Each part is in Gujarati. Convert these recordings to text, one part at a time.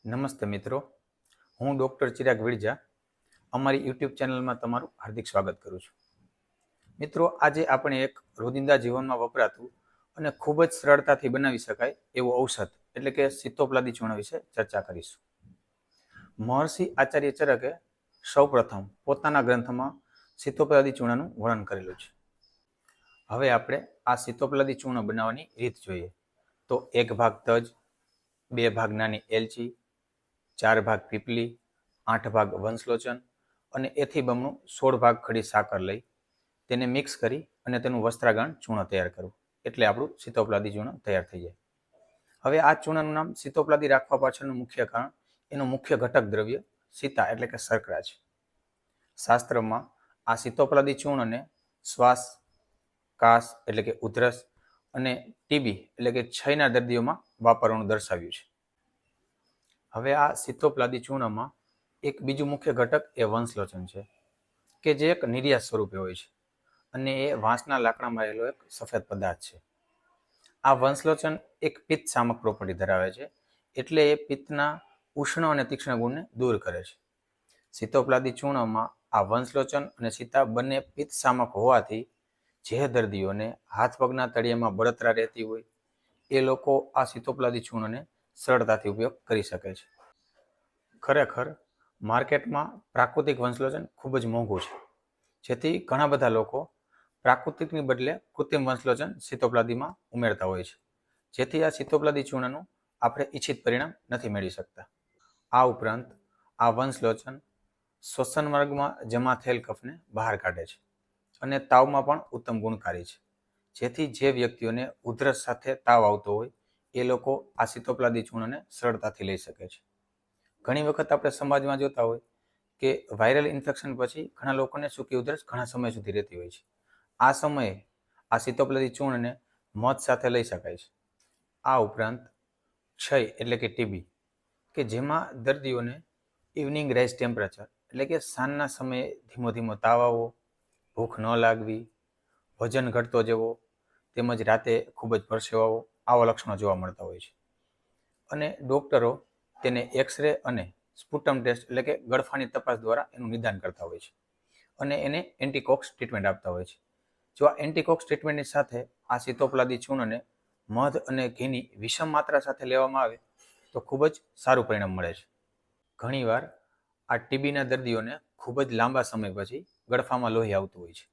નમસ્તે મિત્રો, હું ડૉક્ટર ચિરાગ વિરજા અમારી યુટ્યુબ ચેનલમાં તમારું હાર્દિક સ્વાગત કરું છું. મિત્રો, આજે આપણે એક રોજિંદા જીવનમાં વપરાતું અને ખૂબ જ સરળતાથી બનાવી શકાય એવું ઔષધ એટલે કે સિતોપલાદી ચૂર્ણ વિશે ચર્ચા કરીશું. મહર્ષિ આચાર્ય ચરકે સૌપ્રથમ પોતાના ગ્રંથમાં સિતોપલાદી ચૂર્ણનું વર્ણન કરેલું છે. હવે આપણે આ સિતોપલાદી ચૂર્ણ બનાવવાની રીત જોઈએ તો 1 ભાગ તજ, 2 ભાગ નાની એલચી, 4 ભાગ પીપલી, 8 ભાગ વંશલોચન અને એથી બમણું 16 ભાગ ખડી સાકર લઈ તેને મિક્સ કરી અને તેનું વસ્ત્રાગાણ ચૂર્ણ તૈયાર કરવું એટલે આપણું સિતોપલાદી ચૂર્ણ તૈયાર થઈ જાય. હવે આ ચૂર્ણનું નામ સિતોપલાદી રાખવા પાછળનું મુખ્ય કારણ એનું મુખ્ય ઘટક દ્રવ્ય સીતા એટલે કે શર્કરા છે. શાસ્ત્રમાં આ સિતોપલાદી ચૂર્ણને શ્વાસ, કાસ એટલે કે ઉધરસ અને ટીબી એટલે કે ક્ષયના દર્દીઓમાં વાપરવાનું દર્શાવ્યું છે. હવે આ સિતોપલાદી ચૂર્ણમાં એક બીજું મુખ્ય ઘટક એ વંશલોચન છે કે જે એક નિર્યાસ સ્વરૂપે હોય છે અને એ વાંસના લાકડામાં રહેલો એક સફેદ પદાર્થ છે. આ વંશલોચન એક પિત્ત શામક પ્રોપર્ટી ધરાવે છે એટલે એ પિત્તના ઉષ્ણ અને તીક્ષ્ણ ગુણને દૂર કરે છે. સિતોપલાદી ચૂર્ણમાં આ વંશલોચન અને સીતા બંને પિત્ત શામક હોવાથી જે દર્દીઓને હાથ પગના તળિયામાં બળતરા રહેતી હોય એ લોકો આ સિતોપલાદી ચૂર્ણને સરળતાથી ઉપયોગ કરી શકે છે. ખરેખર માર્કેટમાં પ્રાકૃતિક વંશલોચન ખૂબ જ મોંઘું છે, જેથી ઘણા બધા લોકો પ્રાકૃતિકની બદલે કૃત્રિમ વંશલોચન સિતોપલાદીમાં ઉમેરતા હોય છે, જેથી આ સિતોપલાદી ચૂર્ણનું આપણે ઈચ્છિત પરિણામ નથી મેળવી શકતા. આ ઉપરાંત આ વંશલોચન શ્વસન માર્ગમાં જમા થયેલ કફને બહાર કાઢે છે અને તાવમાં પણ ઉત્તમ ગુણકારી છે, જેથી જે વ્યક્તિઓને ઉધરસ સાથે તાવ આવતો હોય એ લોકો આ સિતોપલાદી ચૂર્ણને સરળતાથી લઈ શકે છે. ઘણી વખત આપણે સમાજમાં જોતા હોય કે વાયરલ ઇન્ફેક્શન પછી ઘણા લોકોને સૂકી ઉધરસ ઘણા સમય સુધી રહેતી હોય છે. આ સમયે આ સિતોપલાદી ચૂર્ણને મધ સાથે લઈ શકાય છે. આ ઉપરાંત ક્ષય એટલે કે ટીબી કે જેમાં દર્દીઓને ઇવનિંગ રાઇઝ ટેમ્પરેચર એટલે કે સાંજના સમયે ધીમો ધીમો તાવ આવવો, ભૂખ ન લાગવી, વજન ઘટતો જવો તેમજ રાતે ખૂબ જ પરસેવો આવા લક્ષણો જોવા મળતા હોય છે અને ડૉક્ટરો તેને એક્સરે અને સ્પુટમ ટેસ્ટ એટલે કે ગળફાની તપાસ દ્વારા એનું નિદાન કરતા હોય છે અને એને એન્ટીકોક્સ ટ્રીટમેન્ટ આપતા હોય છે. જો આ એન્ટીકોક્સ ટ્રીટમેન્ટની સાથે આ સિતોપલાદી ચૂર્ણને મધ અને ઘીની વિષમ માત્રા સાથે લેવામાં આવે તો ખૂબ જ સારું પરિણામ મળે છે. ઘણીવાર આ ટીબીના દર્દીઓને ખૂબ જ લાંબા સમય પછી ગળફામાં લોહી આવતું હોય છે.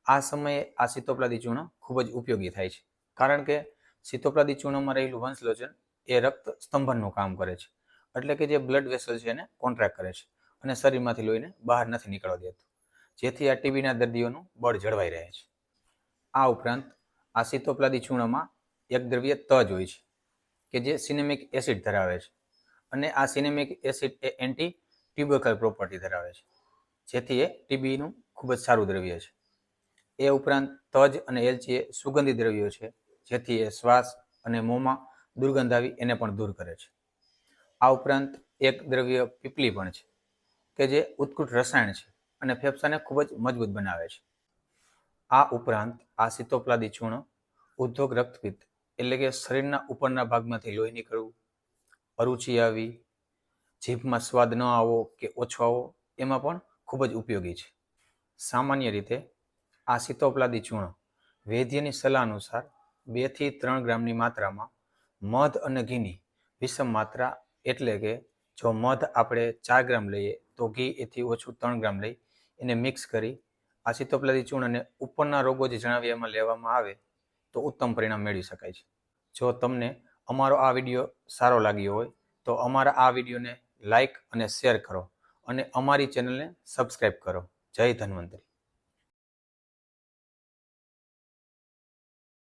આ સમયે આ સિતોપલાદી ચૂર્ણ ખૂબ જ ઉપયોગી થાય છે, કારણ કે સિતોપલાદી ચૂર્ણમાં રહેલું વંશલોચન એ રક્ત સ્તંભનનું કામ કરે છે, એટલે કે જે બ્લડ વેસલ છે એને કોન્ટ્રાક્ટ કરે છે અને શરીરમાંથી લોહીને બહાર નથી નીકળવા દેતું, જેથી આ ટીબીના દર્દીઓનું બળ જળવાઈ રહે છે. આ ઉપરાંત આ સિતોપલાદી ચૂર્ણમાં એક દ્રવ્ય તજ હોય છે કે જે સિનેમિક એસિડ ધરાવે છે અને આ સિનેમિક એસિડ એ એન્ટી ટ્યુબરકલ પ્રોપર્ટી ધરાવે છે, જેથી એ ટીબીનું ખૂબ જ સારું દ્રવ્ય છે. એ ઉપરાંત તજ અને એલચી એ સુગંધી દ્રવ્યો છે, જેથી એ શ્વાસ અને મોંમાં દુર્ગંધ આવી એને પણ દૂર કરે છે. આ ઉપરાંત એક દ્રવ્ય પીપલી પણ છે કે જે ઉત્કૃષ્ટ રસાયણ છે અને ફેફસાને ખૂબ જ મજબૂત બનાવે છે. આ ઉપરાંત આ સિતોપલાદી ચૂર્ણ ઉદ્ધોગ રક્તપિત્ત એટલે કે શરીરના ઉપરના ભાગમાંથી લોહી નીકળવું, અરુચિ આવી, જીભમાં સ્વાદ ન આવવો કે ઓછો આવવો એમાં પણ ખૂબ જ ઉપયોગી છે. સામાન્ય રીતે આ સિતોપલાદી ચૂર્ણ વૈદ્યની સલાહ અનુસાર 2 થી 3 ગ્રામની માત્રામાં મધ અને ઘીની વિષમ માત્રા એટલે કે જો મધ આપણે 4 ગ્રામ લઈએ તો ઘી એથી ઓછું 3 ગ્રામ લઈ એને મિક્સ કરી આ સિતોપલાદી ચૂર્ણને ઉપરના રોગો જે જણાવ્યામાં લેવામાં આવે તો ઉત્તમ પરિણામ મેળવી શકાય છે. જો તમને અમારો આ વિડીયો સારો લાગ્યો હોય તો અમારા આ વિડીયોને લાઈક અને શેર કરો અને અમારી ચેનલને સબસ્ક્રાઈબ કરો. જય ધન્વંતરી.